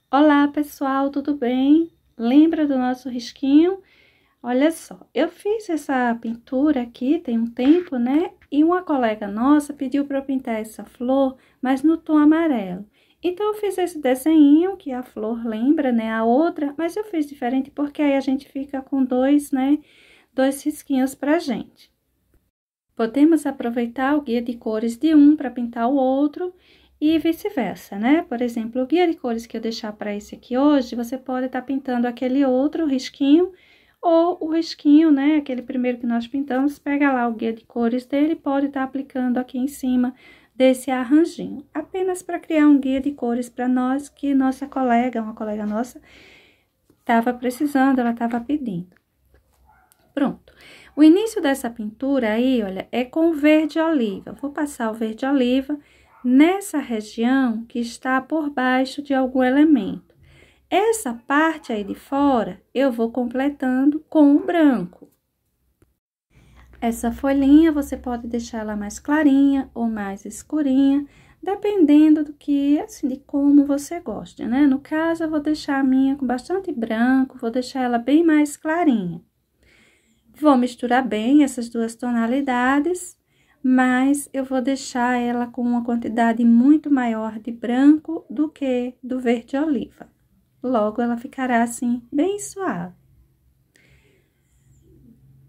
Olá, pessoal, tudo bem? Lembra do nosso risquinho? Olha só, eu fiz essa pintura aqui tem um tempo, né? E uma colega nossa pediu para eu pintar essa flor, mas no tom amarelo. Então, eu fiz esse desenho que a flor lembra, né? A outra, mas eu fiz diferente porque aí a gente fica com dois, né? Dois risquinhos pra gente. Podemos aproveitar o guia de cores de um para pintar o outro e vice-versa, né? Por exemplo, o guia de cores que eu deixar para esse aqui hoje, você pode estar pintando aquele outro risquinho ou o risquinho, né? Aquele primeiro que nós pintamos, pega lá o guia de cores dele e pode estar aplicando aqui em cima desse arranjinho. Apenas para criar um guia de cores para nós que nossa colega, uma colega nossa, estava precisando, ela estava pedindo. Pronto. O início dessa pintura aí, olha, é com verde oliva. Vou passar o verde oliva nessa região que está por baixo de algum elemento. Essa parte aí de fora, eu vou completando com o branco. Essa folhinha, você pode deixar ela mais clarinha ou mais escurinha, dependendo do que, assim, de como você gosta, né? No caso, eu vou deixar a minha com bastante branco, vou deixar ela bem mais clarinha. Vou misturar bem essas duas tonalidades, mas eu vou deixar ela com uma quantidade muito maior de branco do que do verde oliva. Logo, ela ficará assim, bem suave.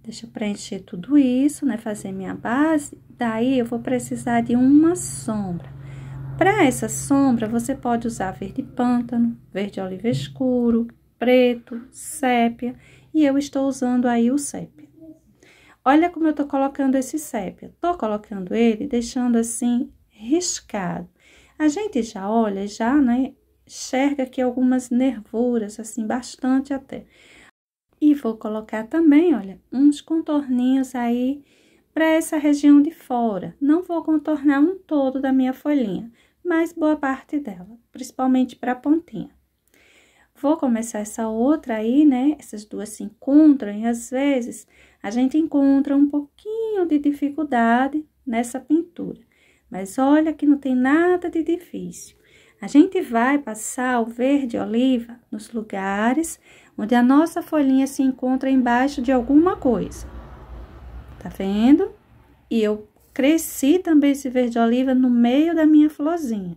Deixa eu preencher tudo isso, né? Fazer minha base. Daí, eu vou precisar de uma sombra. Para essa sombra, você pode usar verde pântano, verde oliva escuro, preto, sépia. E eu estou usando aí o sépia. Olha como eu tô colocando esse sépia. Tô colocando ele, deixando assim, riscado. A gente já olha, já, né, enxerga aqui algumas nervuras, assim, bastante até. E vou colocar também, olha, uns contorninhos aí para essa região de fora. Não vou contornar um todo da minha folhinha, mas boa parte dela, principalmente para a pontinha. Vou começar essa outra aí, né? Essas duas se encontram e às vezes a gente encontra um pouquinho de dificuldade nessa pintura. Mas olha que não tem nada de difícil. A gente vai passar o verde oliva nos lugares onde a nossa folhinha se encontra embaixo de alguma coisa. Tá vendo? E eu cresci também esse verde oliva no meio da minha florzinha.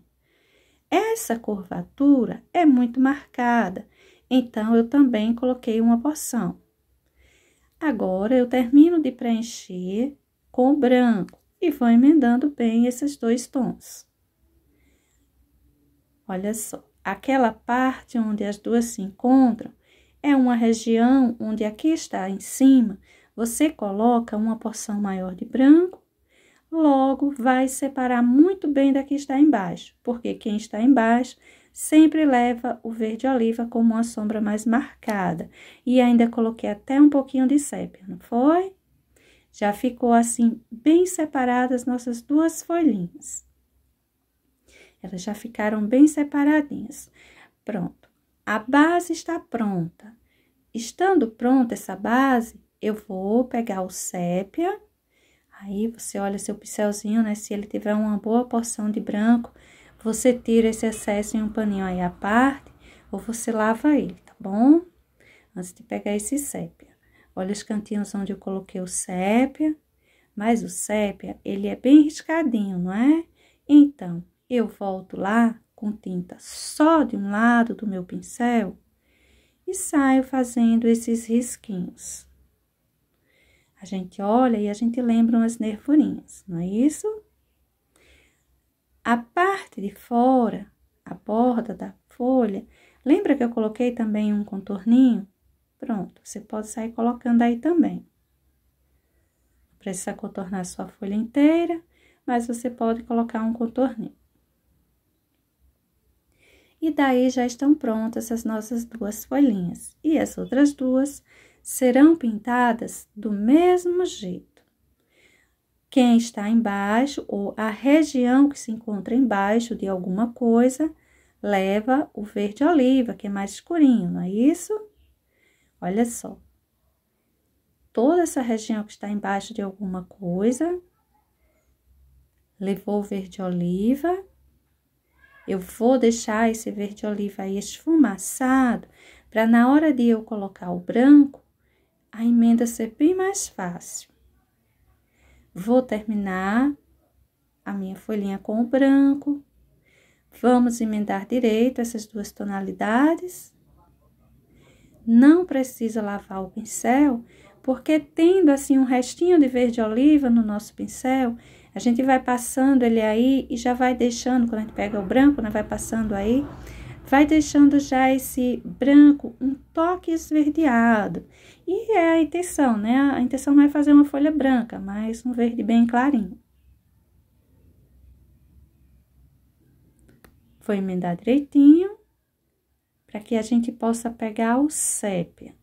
Essa curvatura é muito marcada, então eu também coloquei uma porção. Agora, eu termino de preencher com o branco e vou emendando bem esses dois tons. Olha só, aquela parte onde as duas se encontram é uma região onde aqui está em cima, você coloca uma porção maior de branco. Logo, vai separar muito bem da que está embaixo, porque quem está embaixo sempre leva o verde oliva como uma sombra mais marcada. E ainda coloquei até um pouquinho de sépia, não foi? Já ficou assim, bem separadas nossas duas folhinhas. Elas já ficaram bem separadinhas. Pronto, a base está pronta. Estando pronta essa base, eu vou pegar o sépia. Aí, você olha seu pincelzinho, né? Se ele tiver uma boa porção de branco, você tira esse excesso em um paninho aí à parte, ou você lava ele, tá bom? Antes de pegar esse sépia. Olha os cantinhos onde eu coloquei o sépia, mas o sépia, ele é bem riscadinho, não é? Então, eu volto lá com tinta só de um lado do meu pincel e saio fazendo esses risquinhos. A gente olha e a gente lembra umas nervurinhas, não é isso? A parte de fora, a borda da folha, lembra que eu coloquei também um contorninho? Pronto, você pode sair colocando aí também. Não precisa contornar sua folha inteira, mas você pode colocar um contorninho. E daí já estão prontas as nossas duas folhinhas. E as outras duas serão pintadas do mesmo jeito. Quem está embaixo, ou a região que se encontra embaixo de alguma coisa, leva o verde oliva, que é mais escurinho, não é isso? Olha só. Toda essa região que está embaixo de alguma coisa, levou o verde oliva. eu vou deixar esse verde oliva aí esfumaçado, para na hora de eu colocar o branco, a emenda ser bem mais fácil. Vou terminar a minha folhinha com o branco. Vamos emendar direito essas duas tonalidades. Não precisa lavar o pincel, porque tendo assim um restinho de verde oliva no nosso pincel, a gente vai passando ele aí e já vai deixando, quando a gente pega o branco, né, vai passando aí, vai deixando já esse branco um toque esverdeado. E é a intenção, né? A intenção não é fazer uma folha branca, mas um verde bem clarinho. Vou emendar direitinho, para que a gente possa pegar o sépia.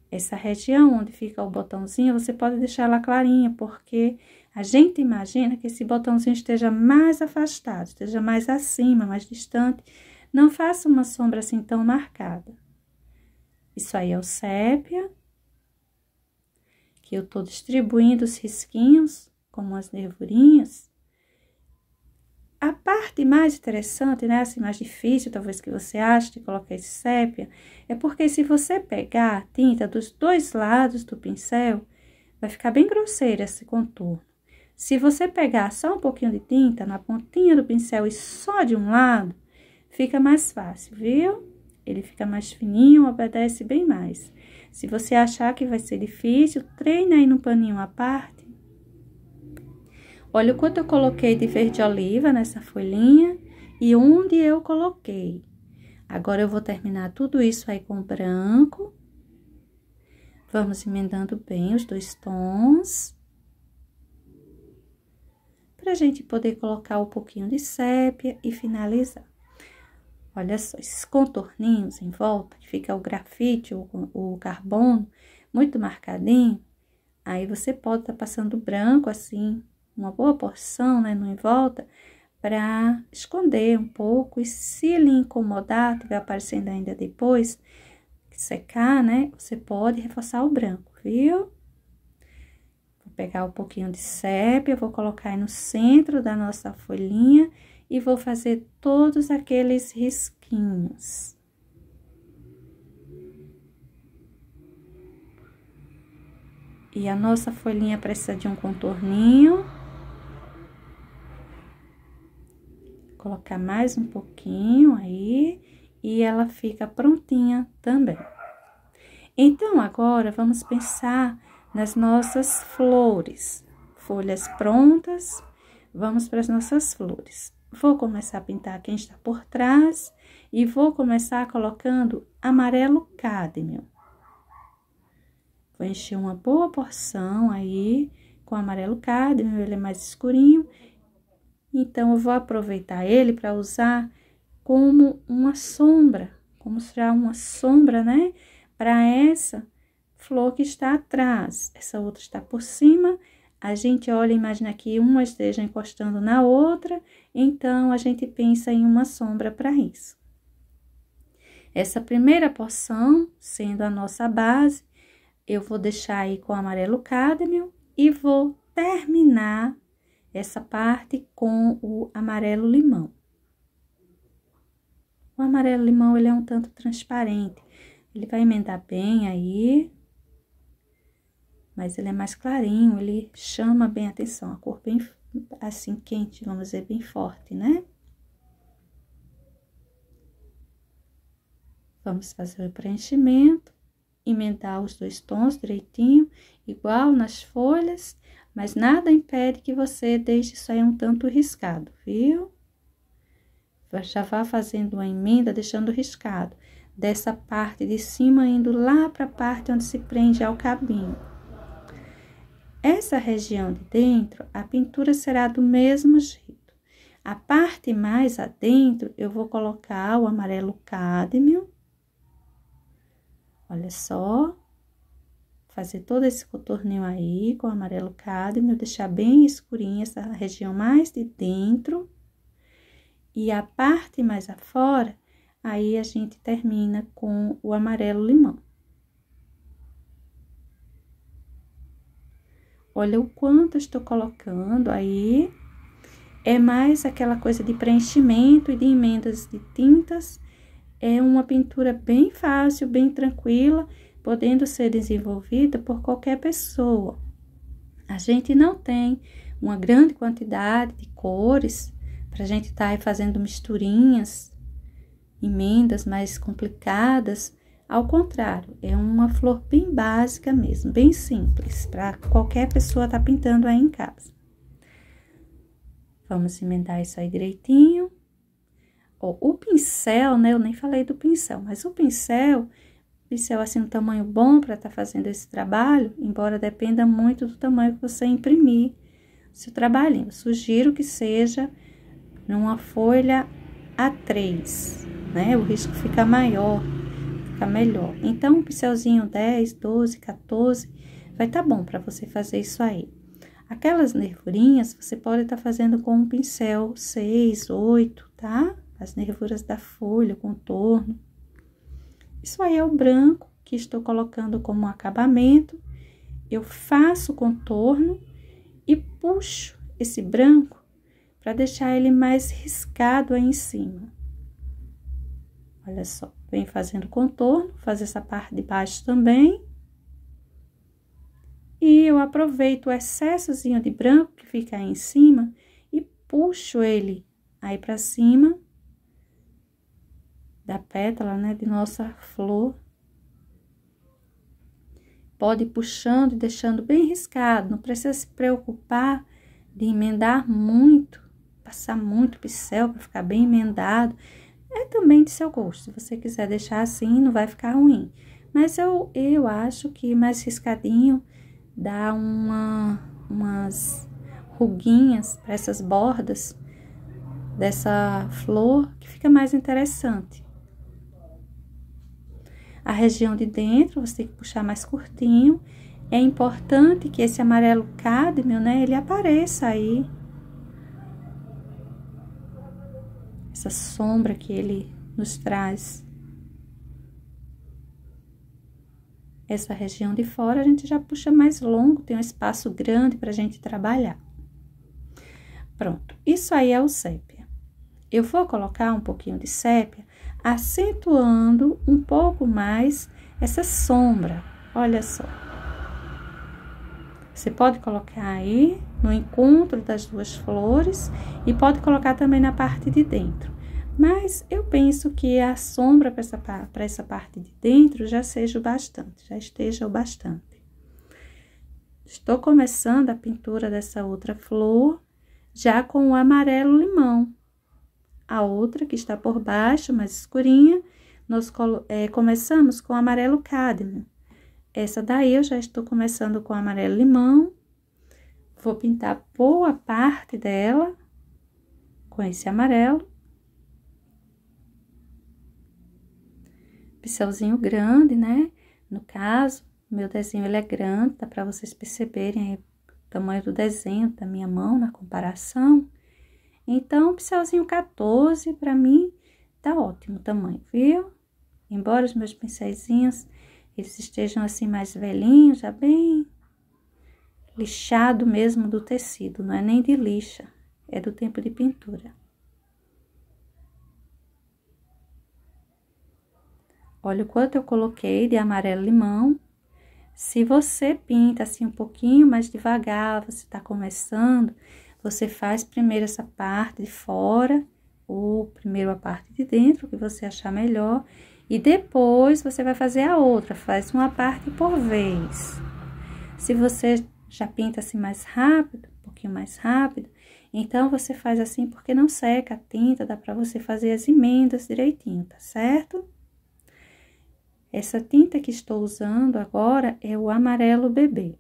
Essa região onde fica o botãozinho, você pode deixar ela clarinha, porque a gente imagina que esse botãozinho esteja mais afastado, esteja mais acima, mais distante. Não faça uma sombra assim tão marcada. Isso aí é o sépia, que eu tô distribuindo os risquinhos, como as nervurinhas. A parte mais interessante, né, assim, mais difícil, talvez que você ache de colocar esse sépia, é porque se você pegar a tinta dos dois lados do pincel, vai ficar bem grosseiro esse contorno. Se você pegar só um pouquinho de tinta na pontinha do pincel e só de um lado, fica mais fácil, viu? Ele fica mais fininho, obedece bem mais. Se você achar que vai ser difícil, treina aí no paninho à parte. Olha o quanto eu coloquei de verde oliva nessa folhinha e onde eu coloquei. Agora, eu vou terminar tudo isso aí com branco. Vamos emendando bem os dois tons. Pra gente poder colocar um pouquinho de sépia e finalizar. Olha só, esses contorninhos em volta, que fica o grafite, o carbono, muito marcadinho. Aí, você pode estar passando branco assim, uma boa porção, né, no em volta, para esconder um pouco. E se ele incomodar, estiver aparecendo ainda depois, que secar, né, você pode reforçar o branco, viu? Vou pegar um pouquinho de sépia, vou colocar aí no centro da nossa folhinha e vou fazer todos aqueles risquinhos. E a nossa folhinha precisa de um contorninho. Colocar mais um pouquinho aí, e ela fica prontinha também. Então, agora, vamos pensar nas nossas flores. Folhas prontas, vamos para as nossas flores. Vou começar a pintar quem está por trás, e vou começar colocando amarelo cádmio. Vou encher uma boa porção aí com amarelo cádmio, ele é mais escurinho. Então, eu vou aproveitar ele para usar como uma sombra, como será uma sombra, né? Para essa flor que está atrás, essa outra está por cima. A gente olha e imagina que uma esteja encostando na outra, então a gente pensa em uma sombra para isso. Essa primeira porção, sendo a nossa base, eu vou deixar aí com amarelo cádmio e vou terminar essa parte com o amarelo limão. O amarelo limão, ele é um tanto transparente. Ele vai emendar bem aí, mas ele é mais clarinho, ele chama bem a atenção. A cor bem, assim, quente, vamos dizer, bem forte, né? Vamos fazer o preenchimento, emendar os dois tons direitinho, igual nas folhas. Mas nada impede que você deixe isso aí um tanto riscado, viu? Já vá fazendo uma emenda, deixando riscado. Dessa parte de cima, indo lá para a parte onde se prende ao cabinho. Essa região de dentro, a pintura será do mesmo jeito. A parte mais adentro, eu vou colocar o amarelo cádmio. Olha só. Fazer todo esse contorninho aí com amarelo cádmio, deixar bem escurinha essa região mais de dentro. E a parte mais afora, aí a gente termina com o amarelo limão. Olha o quanto eu estou colocando aí. é mais aquela coisa de preenchimento e de emendas de tintas. É uma pintura bem fácil, bem tranquila, podendo ser desenvolvida por qualquer pessoa. A gente não tem uma grande quantidade de cores para a gente estar aí fazendo misturinhas, emendas mais complicadas. Ao contrário, é uma flor bem básica mesmo, bem simples, para qualquer pessoa estar pintando aí em casa. Vamos emendar isso aí direitinho. Ó, o pincel, né? Eu nem falei do pincel, mas o pincel assim, um tamanho bom para estar fazendo esse trabalho, embora dependa muito do tamanho que você imprimir seu trabalhinho. Eu sugiro que seja numa folha A3, né? O risco fica maior, fica melhor. Então, um pincelzinho 10, 12, 14, vai estar bom para você fazer isso aí. Aquelas nervurinhas, você pode estar fazendo com um pincel 6, 8, tá? As nervuras da folha, o contorno. Isso aí é o branco que estou colocando como acabamento. Eu faço o contorno e puxo esse branco para deixar ele mais riscado aí em cima. Olha só, vem fazendo contorno, faz essa parte de baixo também. E eu aproveito o excessozinho de branco que fica aí em cima e puxo ele aí pra cima da pétala, né, de nossa flor. Pode ir puxando e deixando bem riscado, não precisa se preocupar de emendar muito, passar muito pincel para ficar bem emendado. É também de seu gosto, se você quiser deixar assim, não vai ficar ruim. Mas eu acho que mais riscadinho dá umas ruguinhas para essas bordas dessa flor, que fica mais interessante. A região de dentro, você tem que puxar mais curtinho. É importante que esse amarelo cádmio, né, ele apareça aí. Essa sombra que ele nos traz. Essa região de fora a gente já puxa mais longo, tem um espaço grande pra gente trabalhar. Pronto, isso aí é o sépia. Eu vou colocar um pouquinho de sépia, acentuando um pouco mais essa sombra. Olha só. Você pode colocar aí no encontro das duas flores e pode colocar também na parte de dentro. Mas eu penso que a sombra para essa parte de dentro já seja o bastante, já esteja o bastante. Estou começando a pintura dessa outra flor já com o amarelo limão. A outra que está por baixo, mais escurinha, nós começamos com o amarelo cádmio. Essa daí eu já estou começando com o amarelo limão. Vou pintar boa parte dela com esse amarelo. Pincelzinho grande, né? No caso, meu desenho ele é grande, dá para vocês perceberem aí o tamanho do desenho da minha mão na comparação. Então, pincelzinho 14, para mim, tá ótimo o tamanho, viu? Embora os meus pincelzinhos, eles estejam assim mais velhinhos, já bem lixado mesmo do tecido, não é nem de lixa, é do tempo de pintura. Olha o quanto eu coloquei de amarelo limão. Se você pinta assim um pouquinho mais devagar, você tá começando, você faz primeiro essa parte de fora, ou primeiro a parte de dentro, que você achar melhor, e depois você vai fazer a outra, faz uma parte por vez. Se você já pinta assim mais rápido, um pouquinho mais rápido, então você faz assim porque não seca a tinta, dá pra você fazer as emendas direitinho, tá certo? Essa tinta que estou usando agora é o amarelo bebê.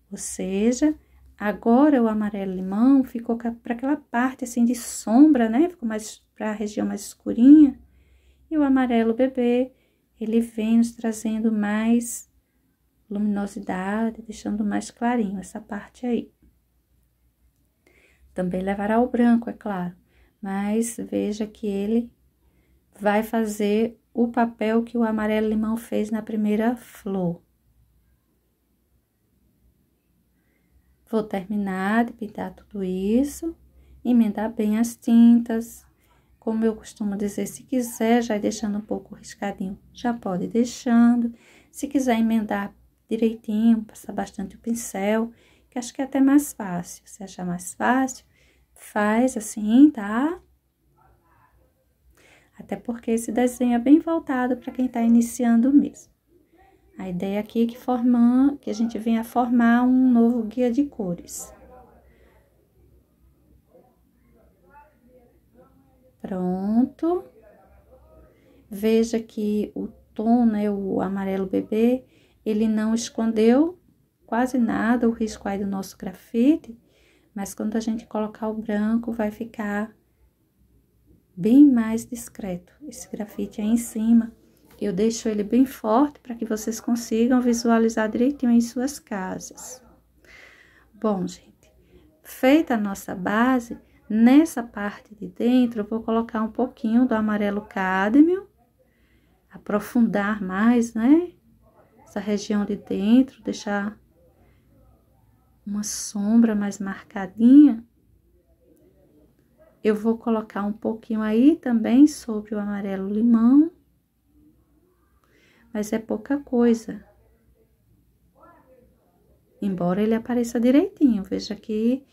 Ou seja, agora o amarelo limão ficou para aquela parte assim de sombra, né? Ficou mais para a região mais escurinha. E o amarelo bebê, ele vem nos trazendo mais luminosidade, deixando mais clarinho essa parte aí. Também levará o branco, é claro, mas veja que ele vai fazer o papel que o amarelo limão fez na primeira flor. Vou terminar de pintar tudo isso. emendar bem as tintas. Como eu costumo dizer, se quiser já ir deixando um pouco riscadinho, já pode ir deixando. Se quiser emendar direitinho, passar bastante o pincel, que acho que é até mais fácil. Se achar mais fácil, faz assim, tá? Até porque esse desenho é bem voltado para quem está iniciando mesmo. A ideia aqui é que a gente venha formar um novo guia de cores. Pronto. Veja que o tom, né, o amarelo bebê, ele não escondeu quase nada o risco aí do nosso grafite, mas quando a gente colocar o branco, vai ficar bem mais discreto. Esse grafite aí em cima, eu deixo ele bem forte para que vocês consigam visualizar direitinho em suas casas. Bom, gente, feita a nossa base, nessa parte de dentro, eu vou colocar um pouquinho do amarelo cádmio, aprofundar mais, né? Essa região de dentro, deixar uma sombra mais marcadinha. Eu vou colocar um pouquinho aí também sobre o amarelo limão, mas é pouca coisa. Embora ele apareça direitinho, veja que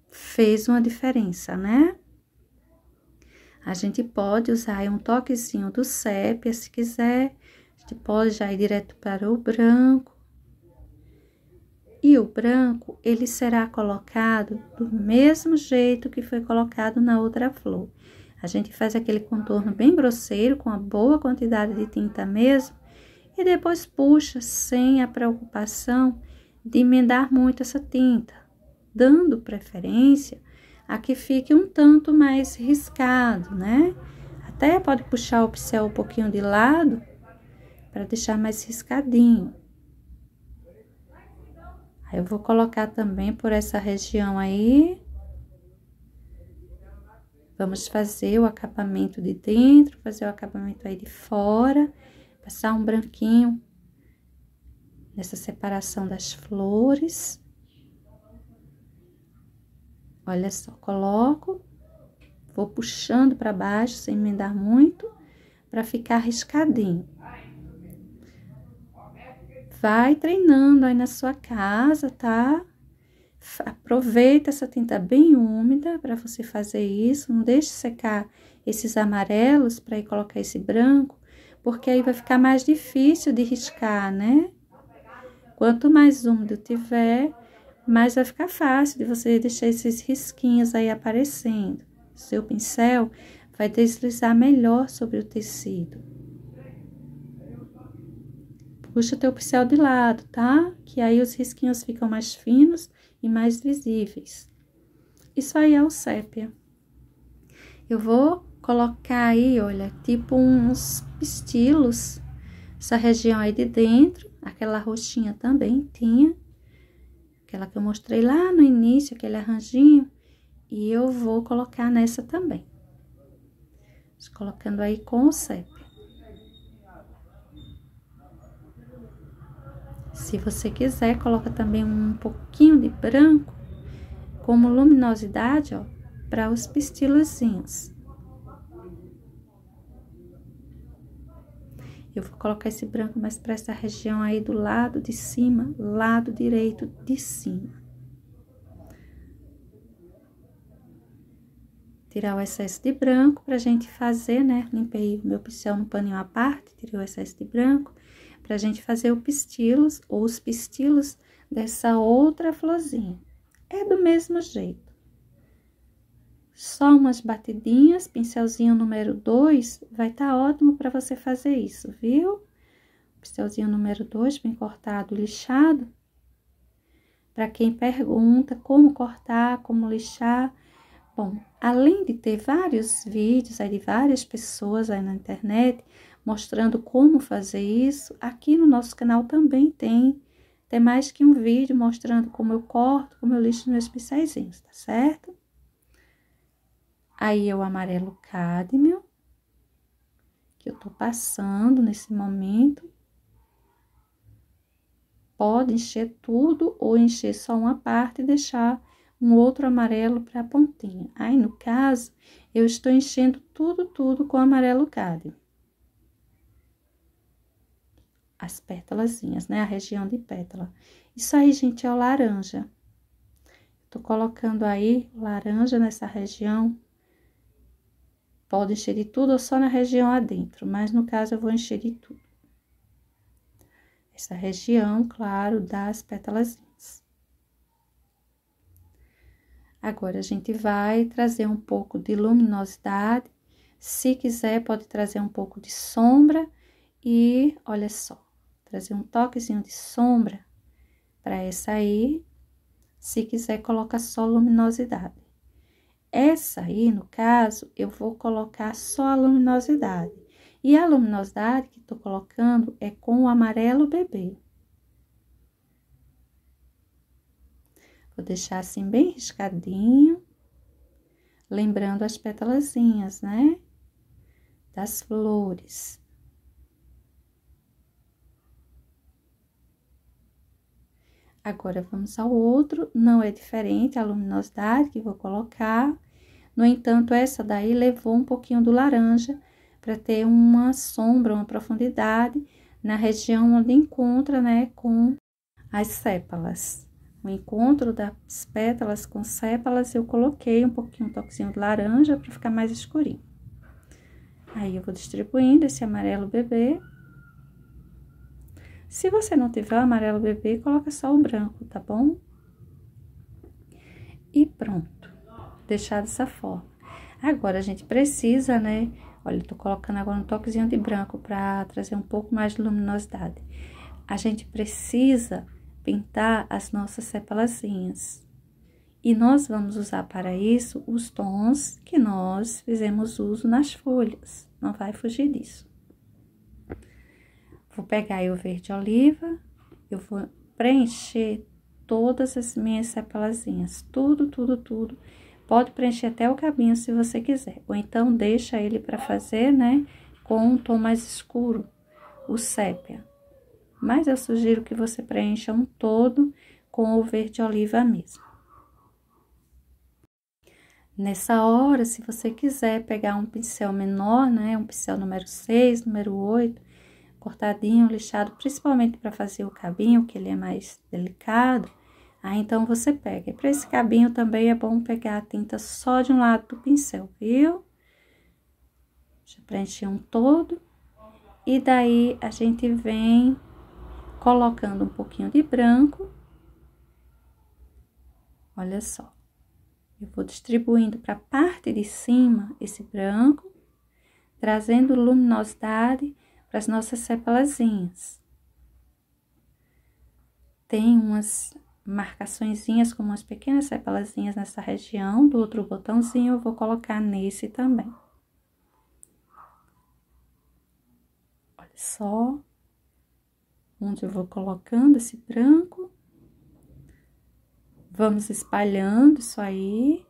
fez uma diferença, né? A gente pode usar aí um toquezinho do sépia, se quiser. A gente pode já ir direto para o branco. E o branco, ele será colocado do mesmo jeito que foi colocado na outra flor. A gente faz aquele contorno bem grosseiro, com a boa quantidade de tinta mesmo, e depois puxa sem a preocupação de emendar muito essa tinta, dando preferência a que fique um tanto mais riscado, né? Até pode puxar o pincel um pouquinho de lado, para deixar mais riscadinho. Aí eu vou colocar também por essa região aí. Vamos fazer o acabamento de dentro, fazer o acabamento aí de fora, passar um branquinho nessa separação das flores. Olha só, coloco, vou puxando para baixo sem emendar muito, para ficar riscadinho. Vai treinando aí na sua casa, tá? Aproveita essa tinta bem úmida para você fazer isso. Não deixe secar esses amarelos para ir colocar esse branco, porque aí vai ficar mais difícil de riscar, né? Quanto mais úmido tiver, mais vai ficar fácil de você deixar esses risquinhos aí aparecendo. Seu pincel vai deslizar melhor sobre o tecido. Puxa o teu pincel de lado, tá? Que aí os risquinhos ficam mais finos e mais visíveis. Isso aí é o sépia. Eu vou colocar aí, olha, tipo uns pistilos. Essa região aí de dentro, aquela roxinha também tinha. Aquela que eu mostrei lá no início, aquele arranjinho. E eu vou colocar nessa também. Colocando aí com o sépia. Se você quiser, coloca também um pouquinho de branco, como luminosidade, ó, para os pistilozinhos. Eu vou colocar esse branco mais para essa região aí do lado de cima, lado direito de cima. Tirar o excesso de branco pra gente fazer, né? Limpei o meu pincel no paninho à parte, tirei o excesso de branco. Pra gente fazer o pistilos, ou os pistilos dessa outra florzinha. É do mesmo jeito. Só umas batidinhas, pincelzinho número 2, vai estar ótimo para você fazer isso, viu? Pincelzinho número 2, bem cortado, lixado. Para quem pergunta como cortar, como lixar. Bom, além de ter vários vídeos aí de várias pessoas aí na internet, mostrando como fazer isso, aqui no nosso canal também tem mais que um vídeo mostrando como eu corto, como eu lixo meus pincéis, tá certo? Aí, o amarelo cádmio, que eu tô passando nesse momento. Pode encher tudo ou encher só uma parte e deixar um outro amarelo para a pontinha. Aí, no caso, eu estou enchendo tudo com amarelo cádio. As pétalazinhas, né? A região de pétala. Isso aí, gente, é o laranja. Tô colocando aí laranja nessa região. Pode encher de tudo ou só na região adentro, mas no caso eu vou encher de tudo. Essa região, claro, das pétalazinhas. Agora, a gente vai trazer um pouco de luminosidade. Se quiser, pode trazer um pouco de sombra. E, olha só, trazer um toquezinho de sombra para essa aí. Se quiser, coloca só luminosidade. Essa aí, no caso, eu vou colocar só a luminosidade. E a luminosidade que tô colocando é com o amarelo bebê. Vou deixar assim bem riscadinho. Lembrando as pétalazinhas, né? Das flores. Agora, vamos ao outro. Não é diferente a luminosidade que vou colocar. No entanto, essa daí levou um pouquinho do laranja para ter uma sombra, uma profundidade na região onde encontra, né, com as sépalas. O encontro das pétalas com sépalas, eu coloquei um pouquinho, um toquezinho de laranja para ficar mais escurinho. Aí, eu vou distribuindo esse amarelo bebê. Se você não tiver o amarelo bebê, coloca só o branco, tá bom? E pronto. Deixar dessa forma. Agora, a gente precisa, né? Olha, eu tô colocando agora um toquezinho de branco pra trazer um pouco mais de luminosidade. A gente precisa pintar as nossas sepalazinhas. E nós vamos usar para isso os tons que nós fizemos uso nas folhas. Não vai fugir disso. Vou pegar aí o verde oliva, eu vou preencher todas as minhas sepalazinhas, tudo. Pode preencher até o cabinho se você quiser, ou então deixa ele para fazer, né, com um tom mais escuro, o sépia. Mas eu sugiro que você preencha um todo com o verde oliva mesmo. Nessa hora, se você quiser pegar um pincel menor, né, um pincel número 6, número 8, cortadinho, lixado, principalmente para fazer o cabinho, que ele é mais delicado, aí então você pega. E para esse cabinho também é bom pegar a tinta só de um lado do pincel, viu? Já preenchi um todo. E daí a gente vem colocando um pouquinho de branco. Olha só. Eu vou distribuindo para a parte de cima esse branco, trazendo luminosidade para as nossas sepalazinhas. Tem umas marcaçõezinhas com umas pequenas sepalazinhas nessa região do outro botãozinho, eu vou colocar nesse também. Olha só onde eu vou colocando esse branco. Vamos espalhando isso aí,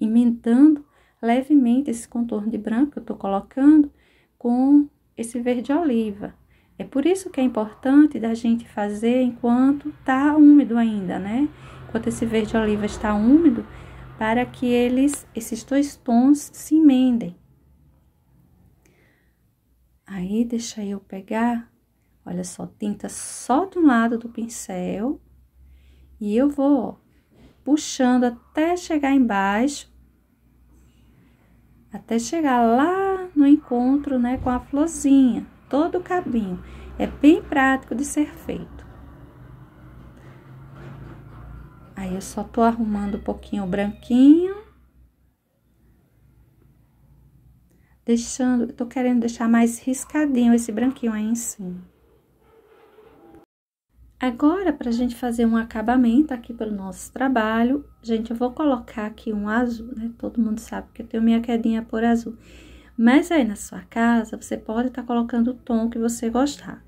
emendando levemente esse contorno de branco que eu tô colocando com esse verde oliva. É por isso que é importante da gente fazer enquanto tá úmido ainda, né? Enquanto esse verde oliva está úmido, para que esses dois tons se emendem. Aí, deixa eu pegar, olha só, tinta só de um lado do pincel. E eu vou, ó, puxando até chegar embaixo. Até chegar lá no encontro, né, com a florzinha. Todo o cabinho. É bem prático de ser feito. Aí, eu só tô arrumando um pouquinho o branquinho. Eu tô querendo deixar mais riscadinho esse branquinho aí em cima. Agora, pra gente fazer um acabamento aqui pelo nosso trabalho, gente, eu vou colocar aqui um azul, né? Todo mundo sabe que eu tenho minha quedinha por azul. Mas aí na sua casa, você pode estar colocando o tom que você gostar.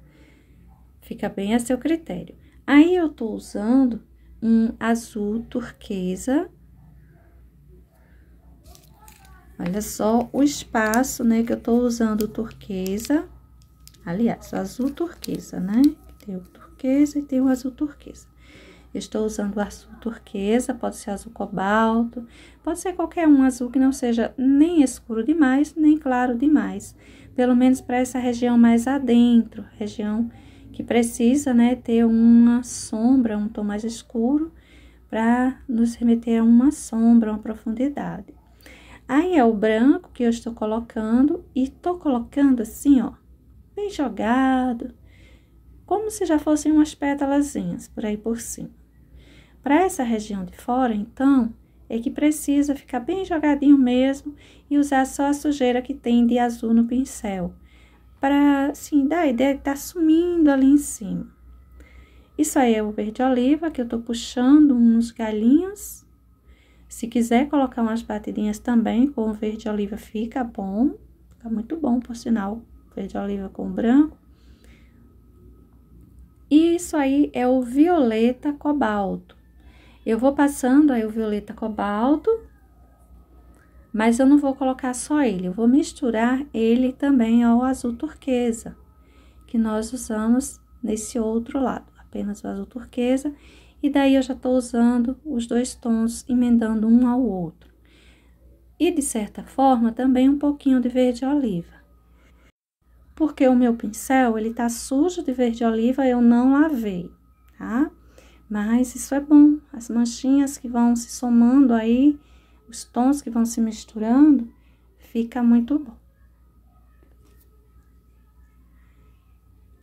Fica bem a seu critério. Aí, eu tô usando um azul turquesa. Olha só o espaço, né, que eu tô usando o turquesa. Aliás, o azul turquesa, né? Tem o turquesa e tem o azul turquesa. Eu estou usando o azul turquesa, pode ser azul cobalto, pode ser qualquer um azul que não seja nem escuro demais, nem claro demais. Pelo menos para essa região mais adentro, região que precisa, né, ter uma sombra, um tom mais escuro, para nos remeter a uma sombra, uma profundidade. Aí é o branco que eu estou colocando, e tô colocando assim, ó, bem jogado, como se já fossem umas pétalazinhas por aí por cima. Para essa região de fora, então, é que precisa ficar bem jogadinho mesmo e usar só a sujeira que tem de azul no pincel, para, assim, dar a ideia de estar sumindo ali em cima. Isso aí é o verde oliva, que eu tô puxando uns galinhos. Se quiser colocar umas batidinhas também com o verde oliva, fica bom, fica muito bom, por sinal, verde oliva com branco. E isso aí é o violeta cobalto. Eu vou passando aí o violeta cobalto, mas eu não vou colocar só ele, eu vou misturar ele também ao azul turquesa, que nós usamos nesse outro lado, apenas o azul turquesa, e daí eu já tô usando os dois tons, emendando um ao outro. E de certa forma, também um pouquinho de verde oliva. Porque o meu pincel, ele tá sujo de verde oliva, eu não lavei, tá? Mas isso é bom, as manchinhas que vão se somando aí, os tons que vão se misturando, fica muito bom.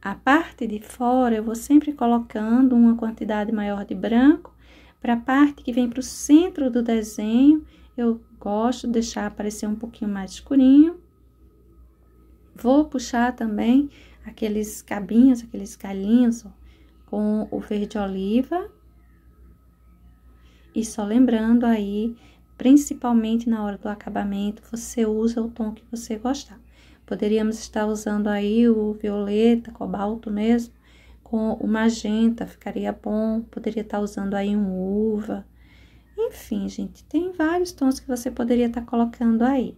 A parte de fora, eu vou sempre colocando uma quantidade maior de branco, para a parte que vem para o centro do desenho, eu gosto de deixar aparecer um pouquinho mais escurinho. Vou puxar também aqueles cabinhos, aqueles galinhos, ó, com o verde oliva. E só lembrando aí, principalmente na hora do acabamento, você usa o tom que você gostar. Poderíamos estar usando aí o violeta, cobalto mesmo, com o magenta, ficaria bom. Poderia estar usando aí um uva. Enfim, gente, tem vários tons que você poderia estar colocando aí.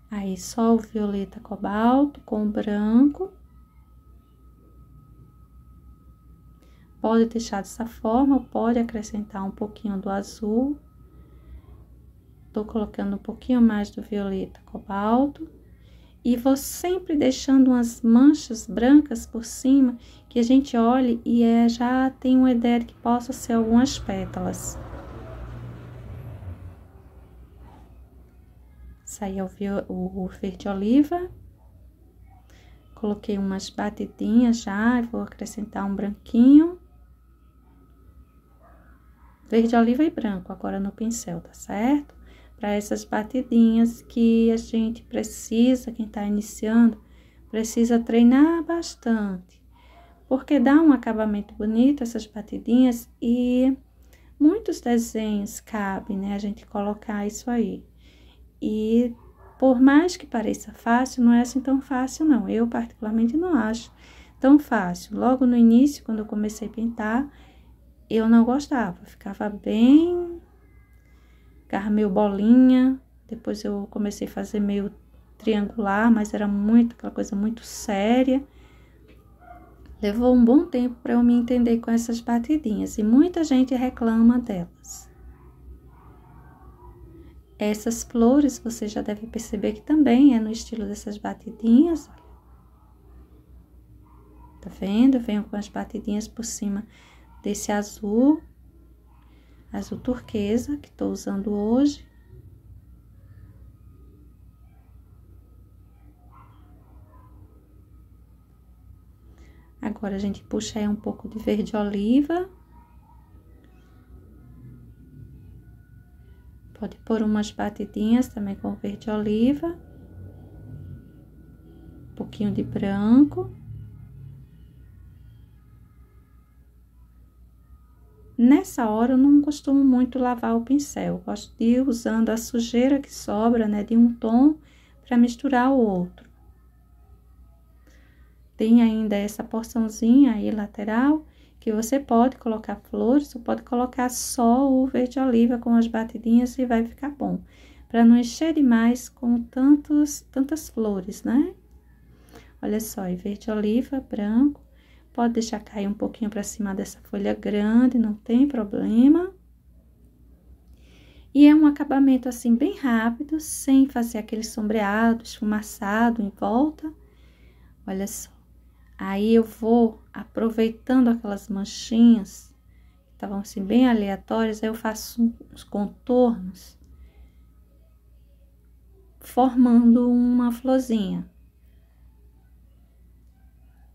Aí, só o violeta cobalto com o branco. Pode deixar dessa forma, pode acrescentar um pouquinho do azul. Tô colocando um pouquinho mais do violeta cobalto. E vou sempre deixando umas manchas brancas por cima, que a gente olhe e já tem uma ideia de que possa ser algumas pétalas. Isso aí é o verde oliva. Coloquei umas batidinhas já, vou acrescentar um branquinho. Verde oliva e branco agora no pincel, tá certo? Para essas batidinhas que a gente precisa, quem tá iniciando, precisa treinar bastante. Porque dá um acabamento bonito essas batidinhas e muitos desenhos cabem, né? A gente colocar isso aí. E por mais que pareça fácil, não é assim tão fácil não. Eu particularmente não acho tão fácil. Logo no início, quando eu comecei a pintar, eu não gostava. Ficava meio bolinha. Depois eu comecei a fazer meio triangular, mas era aquela coisa muito séria. Levou um bom tempo para eu me entender com essas batidinhas. E muita gente reclama delas. Essas flores, você já deve perceber que também é no estilo dessas batidinhas. Tá vendo? Eu venho com as batidinhas por cima desse azul turquesa que tô usando hoje. Agora, a gente puxa aí um pouco de verde oliva. Pode pôr umas batidinhas também com verde oliva. Um pouquinho de branco. Nessa hora, eu não costumo muito lavar o pincel. Eu gosto de ir usando a sujeira que sobra, né, de um tom para misturar o outro. Tem ainda essa porçãozinha aí lateral, que você pode colocar flores, ou pode colocar só o verde oliva com as batidinhas e vai ficar bom. Para não encher demais com tantas flores, né? Olha só, e verde oliva, branco. pode deixar cair um pouquinho para cima dessa folha grande, não tem problema. E é um acabamento assim bem rápido, sem fazer aquele sombreado, esfumaçado em volta. Olha só. Aí eu vou aproveitando aquelas manchinhas, que estavam assim bem aleatórias, aí eu faço uns contornos, formando uma florzinha.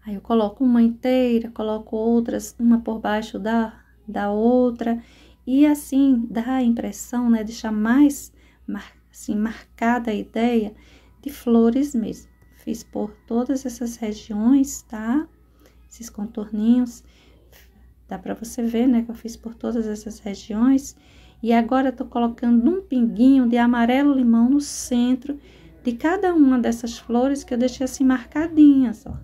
Aí eu coloco uma inteira, coloco outras, uma por baixo da outra, e assim dá a impressão, né, deixar mais assim, marcada a ideia de flores mesmo. Fiz por todas essas regiões, tá? Esses contorninhos, dá pra você ver, né, que eu fiz por todas essas regiões. E agora eu tô colocando um pinguinho de amarelo limão no centro de cada uma dessas flores que eu deixei assim marcadinhas, ó.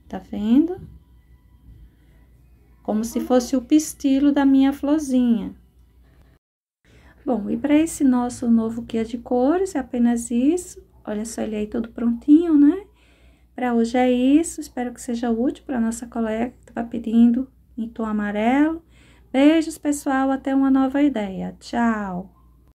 Tá vendo? Como se fosse o pistilo da minha florzinha. Bom, e para esse nosso novo guia de cores, é apenas isso. Olha só ele aí todo prontinho, né? Para hoje é isso. Espero que seja útil para nossa colega que estava pedindo em tom amarelo. Beijos, pessoal. Até uma nova ideia. Tchau!